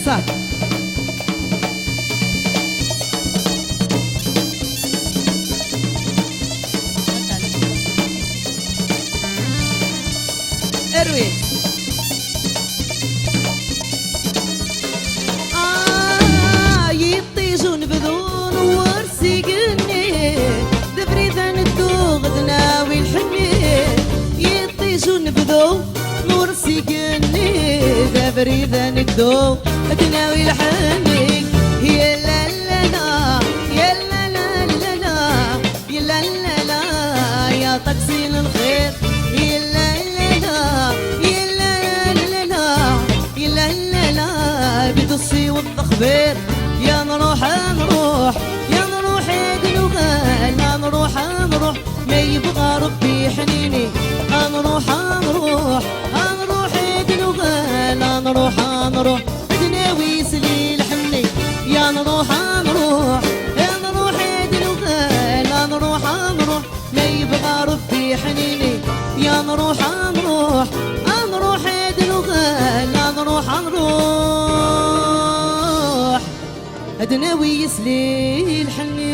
صح. اروي يطيجون بذون ورسيقني دبريذا ندو غدنا والحني يطيجون بذون ورسيقني دبريذا ندو غدنا والحني يا لا لا لا يا لا لا لا لا يا لا لا لا يا تقسيم الخير يا لا لا لا يا لا لا لا يا لا لا لا بدصي والتخبير يا نروح نروح يا نروح قلوبان لا نروح نروح ما يبغى ربي حنيني نروح نروح نروح قلوبان لا نروح نروح بدناوي سليل حمني يا نروح نروح يا نروح قلوبان لا نروح نروح ما يبغى ربي حنيني يا نروح نروح نروح قلوبان لا نروح نروح أدناوي يسلي الحنين.